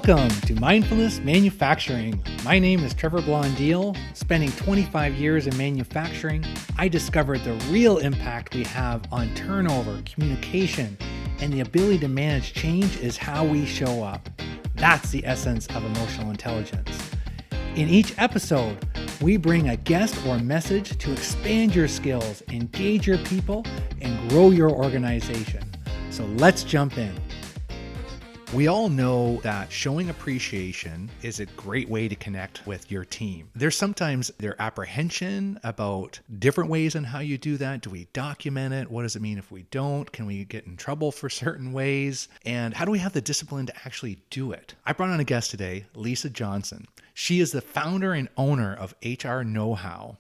Welcome to Mindfulness Manufacturing. My name is Trevor Blondeel. Spending 25 years in manufacturing, I discovered the real impact we have on turnover, communication, and the ability to manage change is how we show up. That's the essence of emotional intelligence. In each episode, we bring a guest or message to expand your skills, engage your people, and grow your organization. So let's jump in. We all know that showing appreciation is a great way to connect with your team. There's sometimes their apprehension about different ways on how you do that. Do we document it? What does it mean if we don't? Can we get in trouble for certain ways? And how do we have the discipline to actually do it? I brought on a guest today, Lisa Johnson. She is the founder and owner of HR Know-How.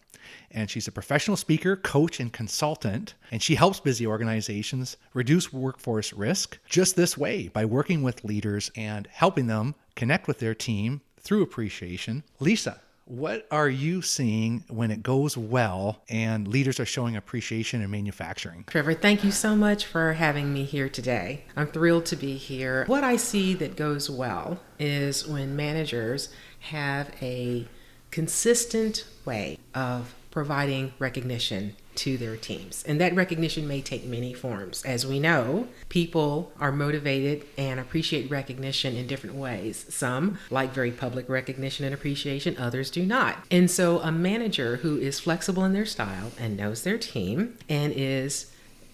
And she's a professional speaker, coach, and consultant. And she helps busy organizations reduce workforce risk just this way, by working with leaders and helping them connect with their team through appreciation. Lisa, what are you seeing when it goes well and leaders are showing appreciation in manufacturing? Trevor, thank you so much for having me here today. I'm thrilled to be here. What I see that goes well is when managers have a consistent way of providing recognition to their teams. And that recognition may take many forms. As we know, people are motivated and appreciate recognition in different ways. Some like very public recognition and appreciation, others do not. And so a manager who is flexible in their style and knows their team and is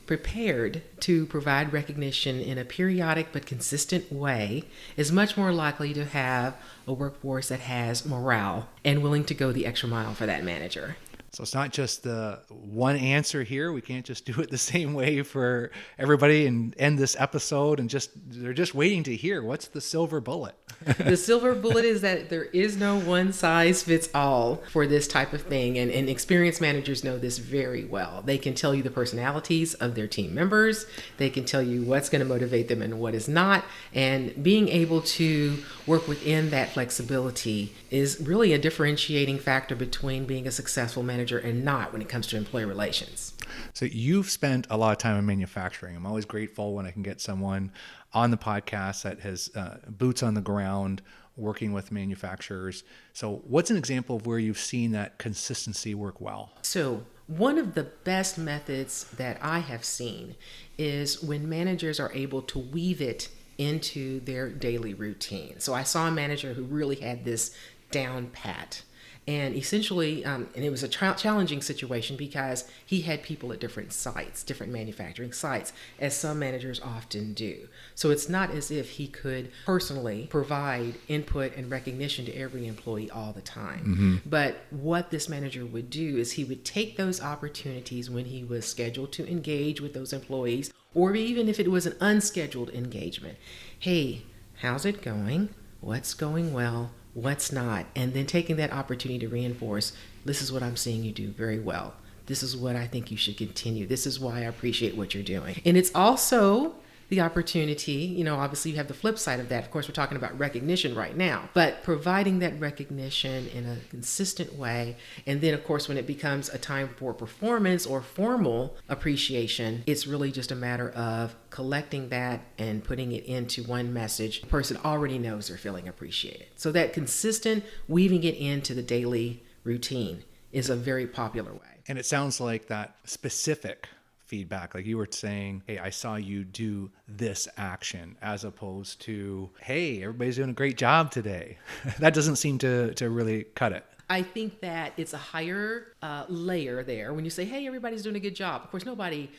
prepared to provide recognition in a periodic but consistent way is much more likely to have a workforce that has morale and willing to go the extra mile for that manager. So it's not just the one answer here. We can't just do it the same way for everybody and end this episode and they're just waiting to hear what's the silver bullet. The silver bullet is that there is no one size fits all for this type of thing. And experienced managers know this very well. They can tell you the personalities of their team members. They can tell you what's going to motivate them and what is not. And being able to work within that flexibility is really a differentiating factor between being a successful manager and not when it comes to employee relations. So you've spent a lot of time in manufacturing. I'm always grateful when I can get someone on the podcast that has boots on the ground working with manufacturers. So what's an example of where you've seen that consistency work well? So one of the best methods that I have seen is when managers are able to weave it into their daily routine. So I saw a manager who really had this down pat. And essentially, and it was a challenging situation because he had people at different sites, different manufacturing sites, as some managers often do. So it's not as if he could personally provide input and recognition to every employee all the time. Mm-hmm. But what this manager would do is he would take those opportunities when he was scheduled to engage with those employees, or even if it was an unscheduled engagement. Hey, how's it going? What's going well? What's not? And then taking that opportunity to reinforce, this is what I'm seeing you do very well. This is what I think you should continue. This is why I appreciate what you're doing. And it's also the opportunity, obviously you have the flip side of that. Of course, we're talking about recognition right now, but providing that recognition in a consistent way. And then, of course, when it becomes a time for performance or formal appreciation, it's really just a matter of collecting that and putting it into one message. The person already knows they're feeling appreciated. So that consistent weaving it into the daily routine is a very popular way. And it sounds like that specific feedback, like you were saying, hey, I saw you do this action, as opposed to, hey, everybody's doing a great job today. That doesn't seem to really cut it. I think that it's a higher layer there when you say, hey, everybody's doing a good job. Of course, nobody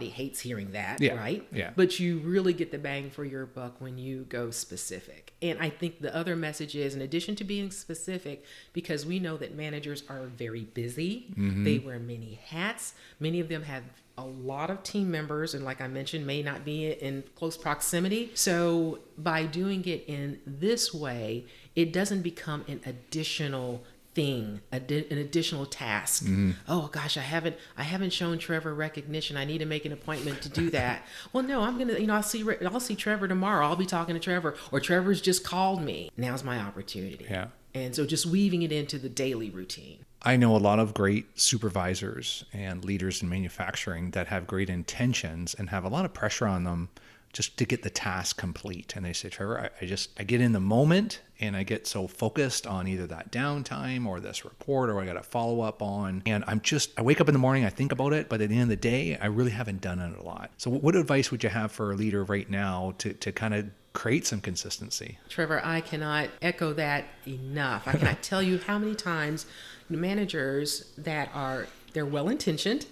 hates hearing that, right? Yeah. But you really get the bang for your buck when you go specific. And I think the other message is, in addition to being specific, because we know that managers are very busy, mm-hmm. They wear many hats. Many of them have a lot of team members, and like I mentioned, may not be in close proximity. So by doing it in this way, it doesn't become an additional thing, an additional task. Mm-hmm. Oh gosh, I haven't shown Trevor recognition. I need to make an appointment to do that. Well, no, I'm gonna, I'll see Trevor tomorrow. I'll be talking to Trevor, or Trevor's just called me. Now's my opportunity. Yeah. And so just weaving it into the daily routine. I know a lot of great supervisors and leaders in manufacturing that have great intentions and have a lot of pressure on them just to get the task complete. And they say, Trevor, I get in the moment and I get so focused on either that downtime or this report or I got to follow up on. And I wake up in the morning, I think about it, but at the end of the day, I really haven't done it a lot. So what advice would you have for a leader right now to kind of create some consistency? Trevor, I cannot echo that enough. I cannot tell you how many times managers they're well-intentioned,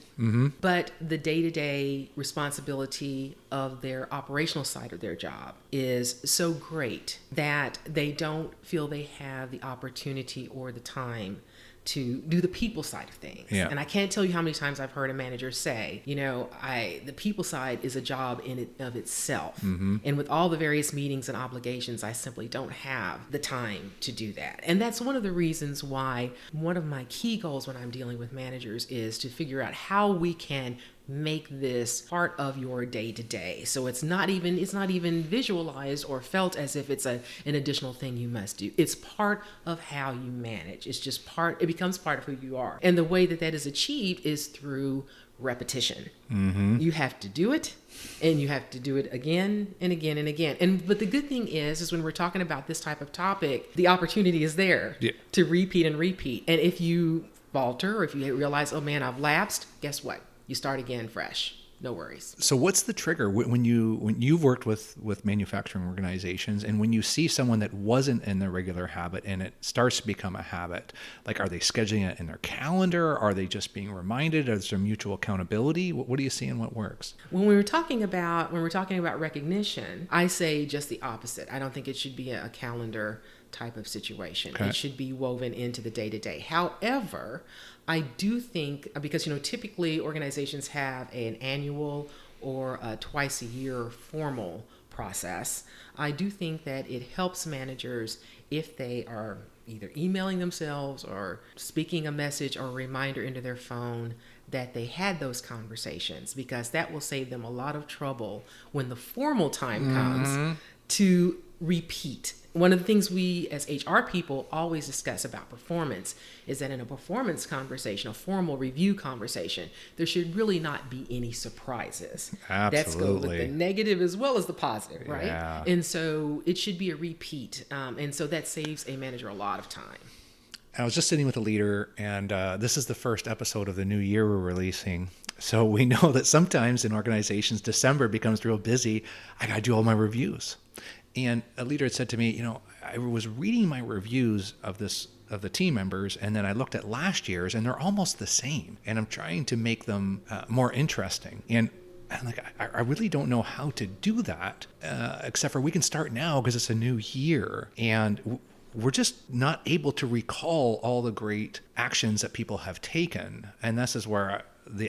but the day-to-day responsibility of their operational side of their job is so great that they don't feel they have the opportunity or the time to do the people side of things. Yeah. And I can't tell you how many times I've heard a manager say, the people side is a job in it of itself. And with all the various meetings and obligations, I simply don't have the time to do that. And that's one of the reasons why one of my key goals when I'm dealing with managers is to figure out how we can make this part of your day-to-day. So it's not even visualized or felt as if it's an additional thing you must do. It's part of how you manage. It becomes part of who you are. And the way that is achieved is through repetition. You have to do it, and you have to do it again and again and again. But the good thing is when we're talking about this type of topic, the opportunity is there to repeat and repeat. And if you falter or if you realize, oh man, I've lapsed, guess what? You start again fresh. No worries. So what's the trigger when you've worked with manufacturing organizations and when you see someone that wasn't in their regular habit and it starts to become a habit? Like, are they scheduling it in their calendar? Are they just being reminded? Is there mutual accountability? What do you see and what works? When we're talking about recognition, I say just the opposite. I don't think it should be a calendar type of situation. Okay. It should be woven into the day-to-day. However, I do think, because typically organizations have an annual or a twice a year formal process, I do think that it helps managers if they are either emailing themselves or speaking a message or a reminder into their phone that they had those conversations, because that will save them a lot of trouble when the formal time comes to repeat. One of the things we as HR people always discuss about performance is that in a performance conversation, a formal review conversation, there should really not be any surprises. Absolutely. That's good with the negative as well as the positive, right? Yeah. And so it should be a repeat. And so that saves a manager a lot of time. I was just sitting with a leader, and this is the first episode of the new year we're releasing. So we know that sometimes in organizations, December becomes real busy. I got to do all my reviews. And a leader had said to me, I was reading my reviews of the team members, and then I looked at last year's, and they're almost the same. And I'm trying to make them more interesting. And I'm like, I really don't know how to do that, except for we can start now because it's a new year. And we're just not able to recall all the great actions that people have taken. And this is where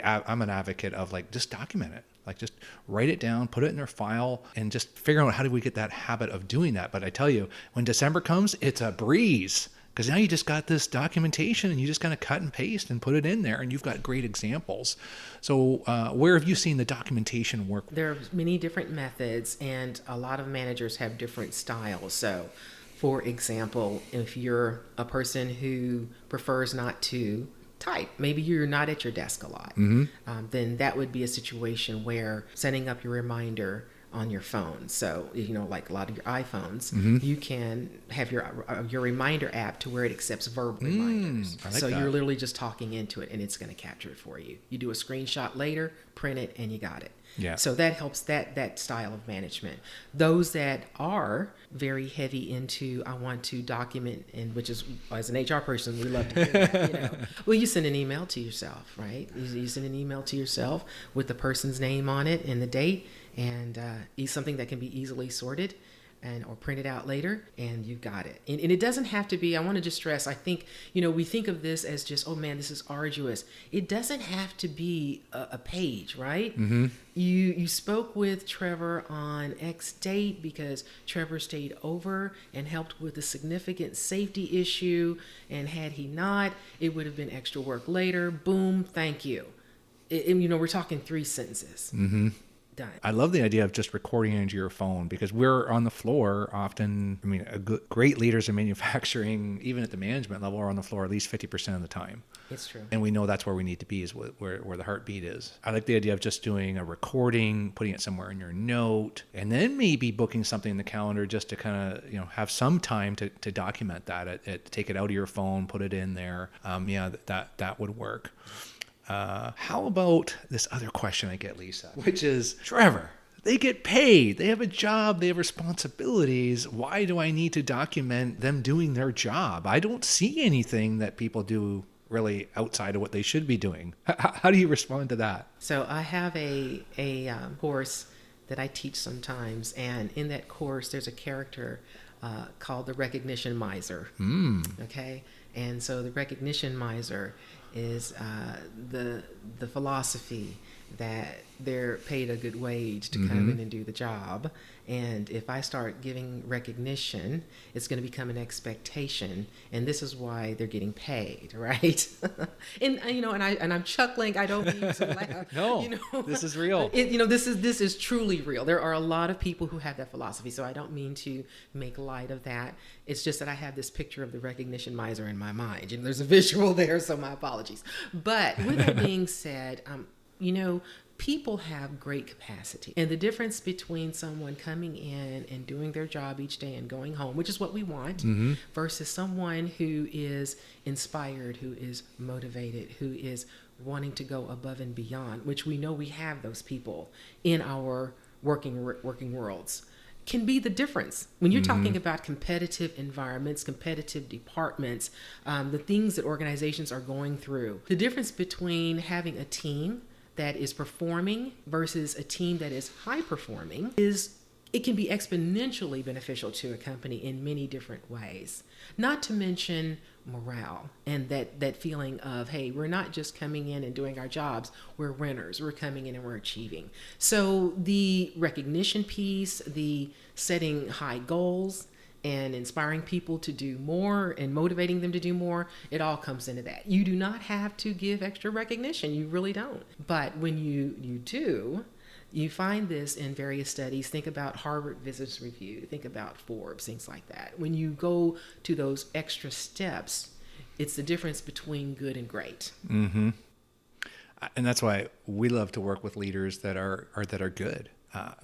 I'm an advocate of just document it. Just write it down, put it in their file, and just figure out how do we get that habit of doing that. But I tell you, when December comes, it's a breeze, because now you just got this documentation and you just kind of cut and paste and put it in there, and you've got great examples. So where have you seen the documentation work? There are many different methods, and a lot of managers have different styles. So for example, if you're a person who prefers not to type, maybe you're not at your desk a lot, then that would be a situation where setting up your reminder on your phone. So, like a lot of your iPhones, you can have your reminder app to where it accepts verbal reminders. So you're literally just talking into it and it's going to capture it for you. You do a screenshot later, print it, and you got it. Yeah. So that helps that style of management. Those that are very heavy into, I want to document, and which is, as an HR person, we love to hear that. Well, you send an email to yourself, right? You send an email to yourself with the person's name on it and the date, and something that can be easily sorted or printed out later, and you've got it. And it doesn't have to be, I want to just stress, I think, we think of this as just, oh man, this is arduous. It doesn't have to be a page, right? You spoke with Trevor on X date because Trevor stayed over and helped with a significant safety issue, and had he not, it would have been extra work later. Boom, thank you. We're talking 3 sentences. done. I love the idea of just recording into your phone, because we're on the floor often. I mean, great leaders in manufacturing, even at the management level, are on the floor at least 50% of the time. It's true. And we know that's where we need to be, is where the heartbeat is. I like the idea of just doing a recording, putting it somewhere in your note, and then maybe booking something in the calendar just to kind of, have some time to document that. Take it out of your phone, put it in there. That would work. How about this other question I get, Lisa, which is, Trevor, they get paid, they have a job, they have responsibilities. Why do I need to document them doing their job? I don't see anything that people do really outside of what they should be doing. How do you respond to that? So I have a course that I teach sometimes, and in that course there's a character called the recognition miser. Okay, and so the recognition miser is the philosophy that they're paid a good wage to come in and do the job, and if I start giving recognition, it's going to become an expectation, and this is why they're getting paid, right? and I'm chuckling. I don't mean to laugh. No, this is real. This is truly real. There are a lot of people who have that philosophy, so I don't mean to make light of that. It's just that I have this picture of the recognition miser in my mind. There's a visual there, so my apologies. But with that being said, people have great capacity. And the difference between someone coming in and doing their job each day and going home, which is what we want, versus someone who is inspired, who is motivated, who is wanting to go above and beyond, which we know we have those people in our working worlds, can be the difference. When you're talking about competitive environments, competitive departments, the things that organizations are going through, the difference between having a team that is performing versus a team that is high performing it can be exponentially beneficial to a company in many different ways. Not to mention morale and that feeling of, hey, we're not just coming in and doing our jobs, we're winners, we're coming in and we're achieving. So the recognition piece, the setting high goals, and inspiring people to do more and motivating them to do more, it all comes into that. You do not have to give extra recognition. You really don't. But when you do, you find this in various studies. Think about Harvard Business Review. Think about Forbes, things like that. When you go to those extra steps, it's the difference between good and great. Mm-hmm. And that's why we love to work with leaders that are good,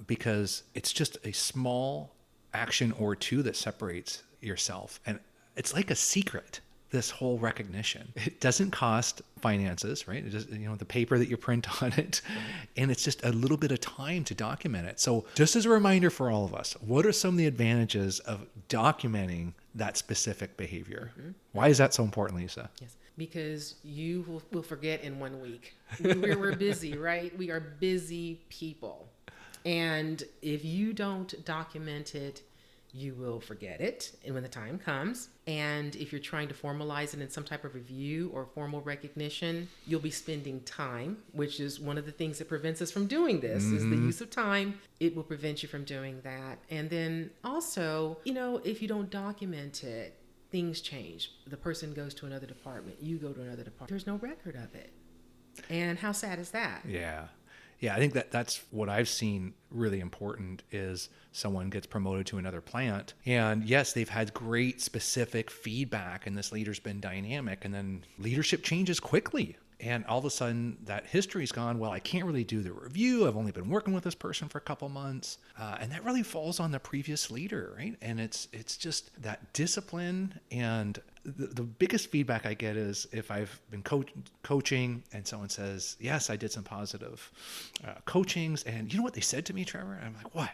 because it's just a small action or two that separates yourself. And it's like a secret, this whole recognition. It doesn't cost finances, right? It just, the paper that you print on it, and it's just a little bit of time to document it. So just as a reminder for all of us, what are some of the advantages of documenting that specific behavior? Why is that so important, Lisa? Yes, because you will forget in 1 week. We're busy, right? We are busy people. And if you don't document it, you will forget it, and when the time comes. And if you're trying to formalize it in some type of review or formal recognition, you'll be spending time, which is one of the things that prevents us from doing this, is the use of time. It will prevent you from doing that. And then also, if you don't document it, things change. The person goes to another department, you go to another department. There's no record of it. And how sad is that? Yeah, I think that's what I've seen really important is someone gets promoted to another plant. And yes, they've had great specific feedback and this leader's been dynamic, and then leadership changes quickly. And all of a sudden that history's gone, well, I can't really do the review. I've only been working with this person for a couple months. And that really falls on the previous leader, right? And it's just that discipline. And the biggest feedback I get is if I've been coaching and someone says, yes, I did some positive coachings. And you know what they said to me, Trevor? And I'm like, what?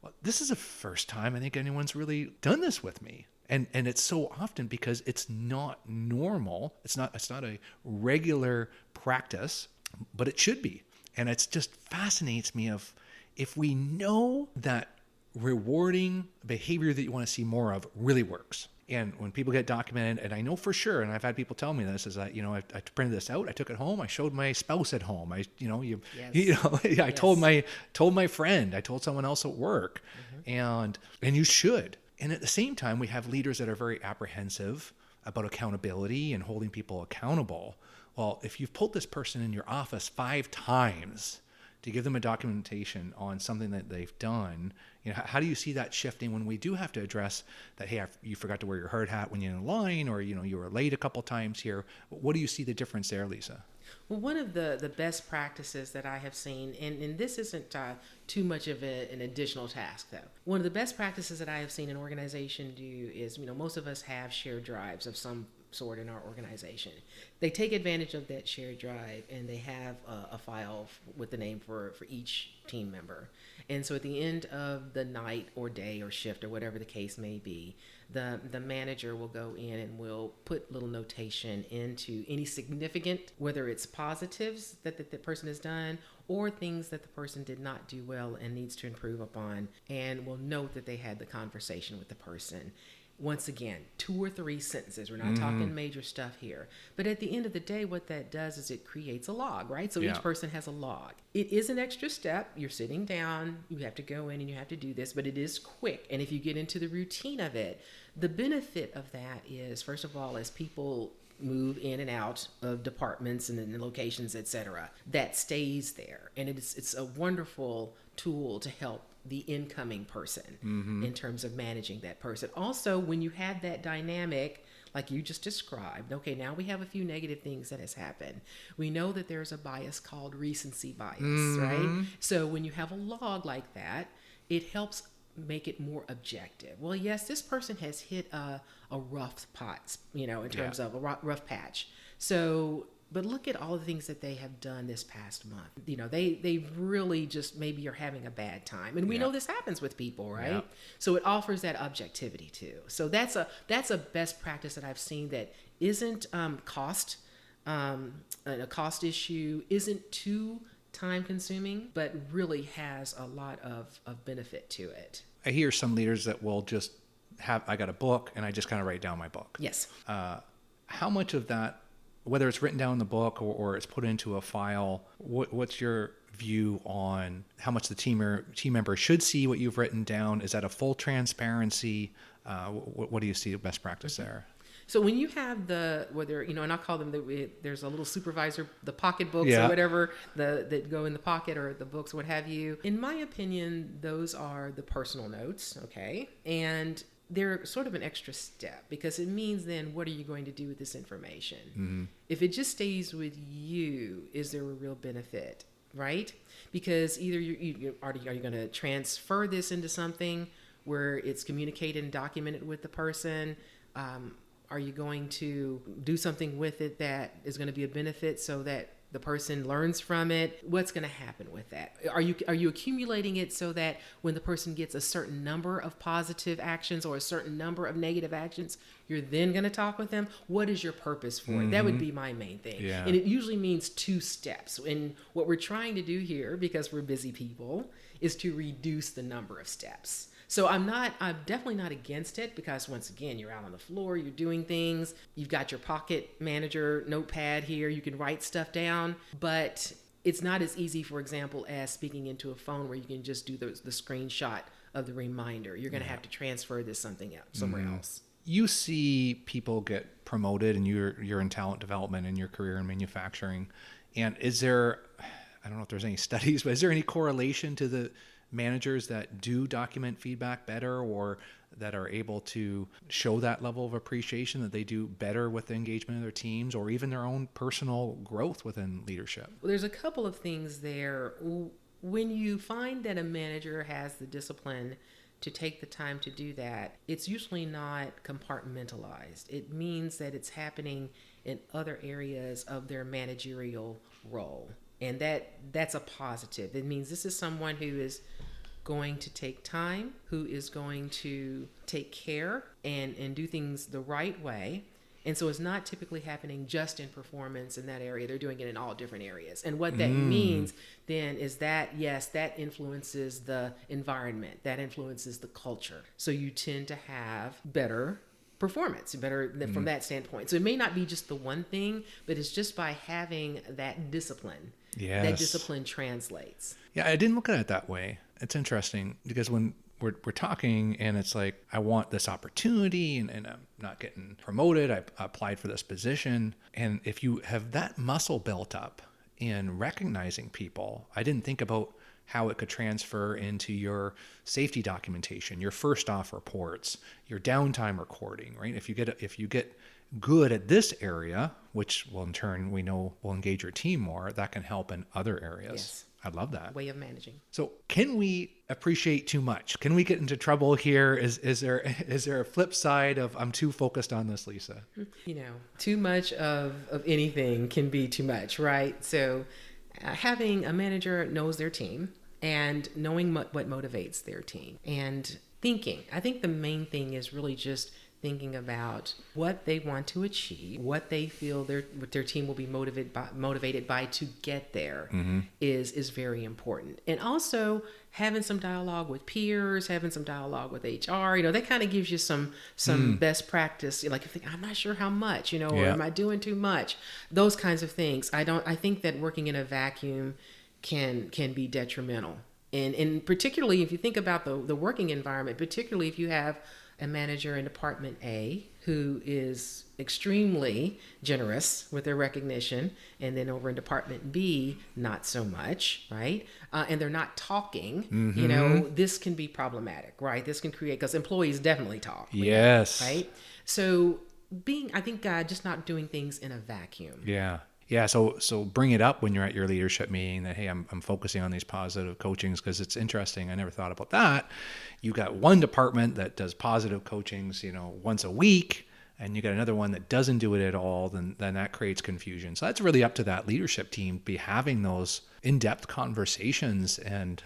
Well, this is the first time I think anyone's really done this with me. And it's so often because it's not normal. It's not a regular practice, but it should be. And it's just fascinates me if we know that rewarding behavior that you want to see more of really works. And when people get documented, and I know for sure, and I've had people tell me this, is that, I printed this out, I took it home, I showed my spouse at home, I told my friend, I told someone else at work, and you should. And at the same time, we have leaders that are very apprehensive about accountability and holding people accountable. Well, if you've pulled this person in your office 5 times to give them a documentation on something that they've done, how do you see that shifting when we do have to address that, hey, you forgot to wear your hard hat when you're in line, or, you were late a couple times here. What do you see the difference there, Lisa? Well, one of the best practices that I have seen, and this isn't too much of an additional task, though. One of the best practices that I have seen an organization do is, most of us have shared drives of some sort in our organization. They take advantage of that shared drive, and they have a file with the name for each team member. And so at the end of the night or day or shift or whatever the case may be, the manager will go in and will put little notation into any significant, whether it's positives that the person has done or things that the person did not do well and needs to improve upon, and will note that they had the conversation with the person. Once again, 2 or 3 sentences. We're not talking major stuff here. But at the end of the day, what that does is it creates a log, right? So each person has a log. It is an extra step. You're sitting down. You have to go in and you have to do this, but it is quick. And if you get into the routine of it, the benefit of that is, first of all, as people move in and out of departments and in locations, etc., that stays there. And it's a wonderful tool to help the incoming person in terms of managing that person. Also, when you have that dynamic, like you just described, okay, now we have a few negative things that has happened. We know that there's a bias called recency bias, right? So when you have a log like that, it helps make it more objective. Well, yes, this person has hit a rough spot, in terms of a rough patch. So, but look at all the things that they have done this past month. They really just maybe are having a bad time. And we know this happens with people, right? Yeah. So it offers that objectivity too. So that's a best practice that I've seen that isn't a cost issue, isn't too time consuming, but really has a lot of benefit to it. I hear some leaders that will just I got a book and I just kind of write down my book. Yes. How much of that, whether it's written down in the book or it's put into a file, what's your view on how much the team member should see what you've written down? Is that a full transparency? What do you see best practice there? So when you have and I'll call them, there's a little supervisor, the pocket books or whatever that go in the pocket, or the books, what have you. In my opinion, those are the personal notes, okay? And they're sort of an extra step, because it means then, what are you going to do with this information? If it just stays with you, is there a real benefit, right? Because either are you going to transfer this into something where it's communicated and documented with the person? Are you going to do something with it that is going to be a benefit so that the person learns from it? What's going to happen with that? Are you accumulating it so that when the person gets a certain number of positive actions or a certain number of negative actions, you're then going to talk with them? What is your purpose for it? That would be my main thing. Yeah. And it usually means 2 steps. And what we're trying to do here, because we're busy people, is to reduce the number of steps. So I'm definitely not against it, because once again, you're out on the floor, you're doing things, you've got your pocket manager notepad here, you can write stuff down, but it's not as easy, for example, as speaking into a phone where you can just do the screenshot of the reminder. You're going to have to transfer this somewhere else. You see people get promoted, and you're in talent development in your career in manufacturing. And is there, I don't know if there's any studies, but is there any correlation to the managers that do document feedback better, or that are able to show that level of appreciation, that they do better with the engagement of their teams, or even their own personal growth within leadership? Well, there's a couple of things there. When you find that a manager has the discipline to take the time to do that, it's usually not compartmentalized. It means that it's happening in other areas of their managerial role. And that's a positive. It means this is someone who is going to take time, who is going to take care and do things the right way. And so it's not typically happening just in performance in that area. They're doing it in all different areas. And what that means then is that, yes, that influences the environment. That influences the culture. So you tend to have better performance, from that standpoint. So it may not be just the one thing, but it's just by having that discipline. Yes. That discipline translates. Yeah, I didn't look at it that way. It's interesting, because when we're talking and it's like, I want this opportunity and I'm not getting promoted, I applied for this position. And if you have that muscle built up in recognizing people. I didn't think about how it could transfer into your safety documentation, your first off reports, your downtime recording, right? If you get good at this area, which will in turn we know will engage your team more, that can help in other areas. Yes. I love that. Way of managing. So can we appreciate too much? Can we get into trouble here? Is there a flip side of I'm too focused on this, Lisa? Too much of anything can be too much, right? So having a manager knows their team and knowing what motivates their team and thinking. I think the main thing is really just thinking about what they want to achieve, what they feel what their team will be motivated by to get there is very important. And also having some dialogue with peers, having some dialogue with HR, that kind of gives you some best practice. Like, if I'm not sure how much, or am I doing too much? Those kinds of things. I think that working in a vacuum can be detrimental. And particularly if you think about the working environment, particularly if you have a manager in Department A who is extremely generous with their recognition, and then over in Department B, not so much, right? And they're not talking, this can be problematic, right? This can create, because employees definitely talk. Yes. Right? So just not doing things in a vacuum. Yeah. Yeah, so bring it up when you're at your leadership meeting that, hey, I'm focusing on these positive coachings, because it's interesting. I never thought about that. You got one department that does positive coachings, once a week, and you got another one that doesn't do it at all. Then that creates confusion. So that's really up to that leadership team to be having those in-depth conversations, and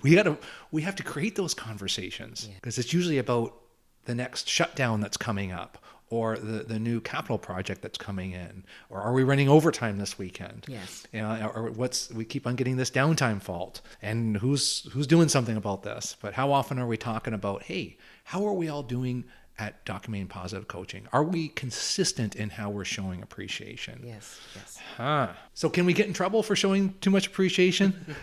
we have to create those conversations, because it's usually about the next shutdown that's coming up, or the new capital project that's coming in, or are we running overtime this weekend? Yes. Or we keep on getting this downtime fault, and who's doing something about this? But how often are we talking about, hey, how are we all doing at documenting positive coaching? Are we consistent in how we're showing appreciation? Yes. So can we get in trouble for showing too much appreciation?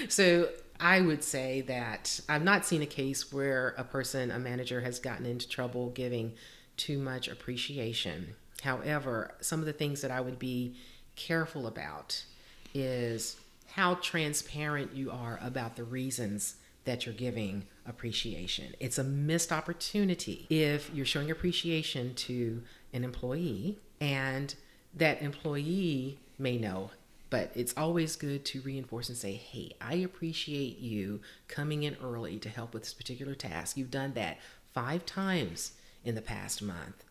So I would say that I've not seen a case where a manager has gotten into trouble giving too much appreciation. However, some of the things that I would be careful about is how transparent you are about the reasons that you're giving appreciation. It's a missed opportunity if you're showing appreciation to an employee and that employee may know, but it's always good to reinforce and say, hey, I appreciate you coming in early to help with this particular task. You've done that 5 times in the past month.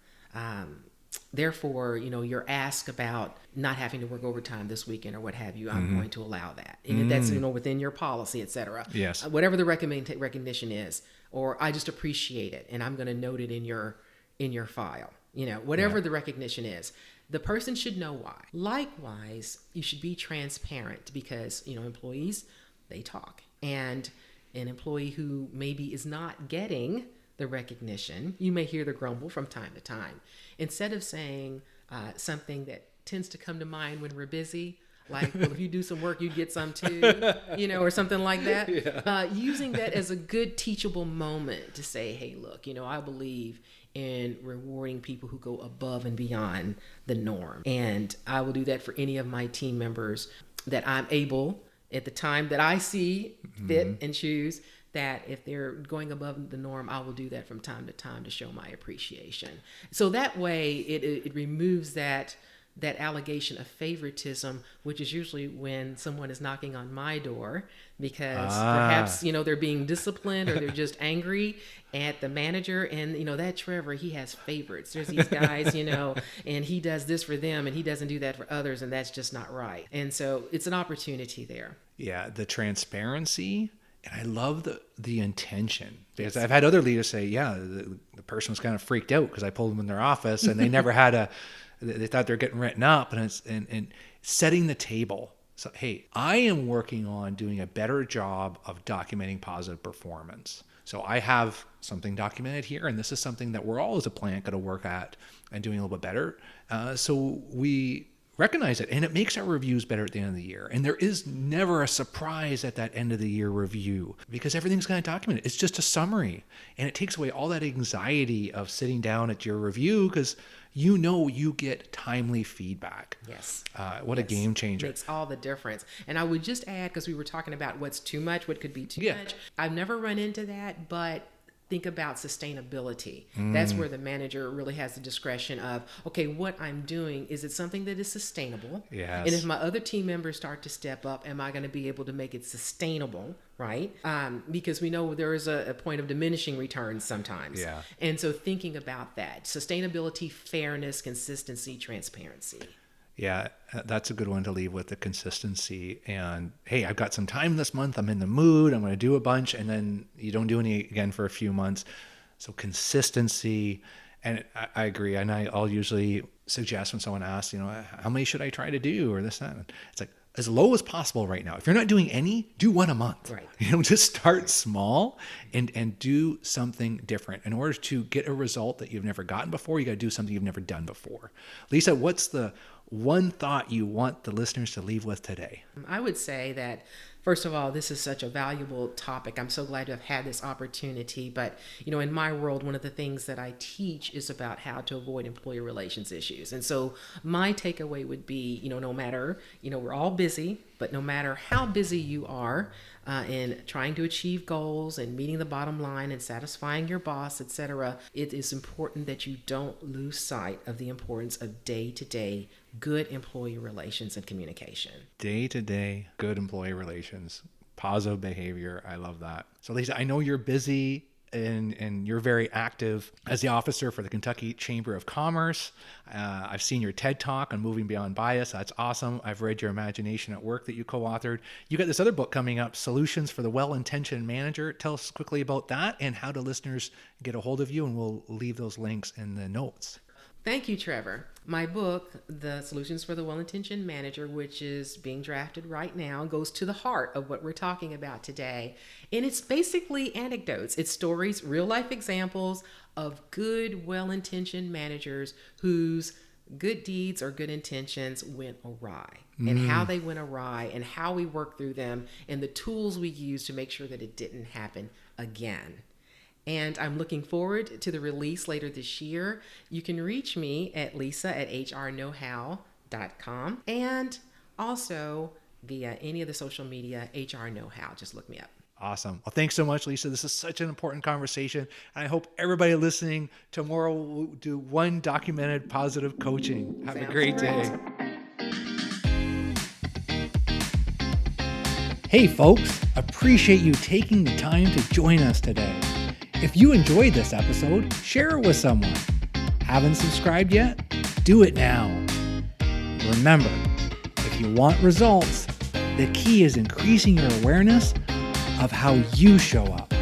Therefore, your ask about not having to work overtime this weekend or what have you, I'm going to allow that. And if that's, within your policy, et cetera. Yes. Whatever the recognition is, or I just appreciate it and I'm going to note it in your file. Whatever the recognition is, the person should know why. Likewise, you should be transparent, because, employees, they talk. And an employee who maybe is not getting the recognition, you may hear the grumble from time to time. Instead of saying something that tends to come to mind when we're busy, like, well, if you do some work, you get some too, or something like that. Using that as a good teachable moment to say, hey, look, I believe in rewarding people who go above and beyond the norm. And I will do that for any of my team members that I'm able, at the time that I see fit and choose, that if they're going above the norm, I will do that from time to time to show my appreciation. So that way it removes that allegation of favoritism, which is usually when someone is knocking on my door because perhaps, they're being disciplined or they're just angry at the manager. And, that Trevor, he has favorites. There's these guys, and he does this for them and he doesn't do that for others. And that's just not right. And so it's an opportunity there. Yeah. The transparency. And I love the intention, because I've had other leaders say, the person was kind of freaked out because I pulled them in their office and they never had they thought they're getting written up, and setting the table. So, hey, I am working on doing a better job of documenting positive performance. So I have something documented here, and this is something that we're all as a plant going to work at and doing a little bit better. So we recognize it, and it makes our reviews better at the end of the year. And there is never a surprise at that end of the year review, because everything's kind of documented. It's just a summary, and it takes away all that anxiety of sitting down at your review, because you get timely feedback. Yes. What a game changer. Makes all the difference. And I would just add, because we were talking about what's too much, what could be too much. I've never run into that, but think about sustainability. That's where the manager really has the discretion of, okay, what I'm doing, is it something that is sustainable? Yes. And if my other team members start to step up, am I going to be able to make it sustainable, right? Because we know there is a point of diminishing returns sometimes. Yeah. And so thinking about that, sustainability, fairness, consistency, transparency. Yeah, that's a good one to leave with, the consistency. And hey, I've got some time this month. I'm in the mood. I'm going to do a bunch. And then you don't do any again for a few months. So consistency. And I agree. And I'll usually suggest when someone asks, how many should I try to do or this, that? It's like as low as possible right now. If you're not doing any, do one a month. Right. Just start small and do something different. In order to get a result that you've never gotten before, you got to do something you've never done before. Lisa, what's the one thought you want the listeners to leave with today? I would say that, first of all, this is such a valuable topic. I'm so glad to have had this opportunity. But, in my world, one of the things that I teach is about how to avoid employee relations issues. And so my takeaway would be, no matter, we're all busy, but no matter how busy you are in trying to achieve goals and meeting the bottom line and satisfying your boss, etc., it is important that you don't lose sight of the importance of day-to-day good employee relations and communication. Day-to-day good employee relations, positive behavior. I love that. So Lisa, I know you're busy and you're very active as the officer for the Kentucky Chamber of Commerce. I've seen your TED Talk on moving beyond bias. That's awesome. I've read your Imagination at Work that you co-authored. You got this other book coming up, Solutions for the Well-Intentioned Manager. Tell us quickly about that and how do listeners get a hold of you, and we'll leave those links in the notes. Thank you, Trevor. My book, The Solutions for the Well-Intentioned Manager, which is being drafted right now, goes to the heart of what we're talking about today. And it's basically anecdotes. It's stories, real-life examples of good, well-intentioned managers whose good deeds or good intentions went awry, and how they went awry, and how we worked through them, and the tools we used to make sure that it didn't happen again. And I'm looking forward to the release later this year. You can reach me at lisa@hrknowhow.com, and also via any of the social media, HR Know-How. Just look me up. Awesome. Well, thanks so much, Lisa. This is such an important conversation. And I hope everybody listening tomorrow will do one documented positive coaching. Have a great day. Hey, folks. Appreciate you taking the time to join us today. If you enjoyed this episode, share it with someone. Haven't subscribed yet? Do it now. Remember, if you want results, the key is increasing your awareness of how you show up.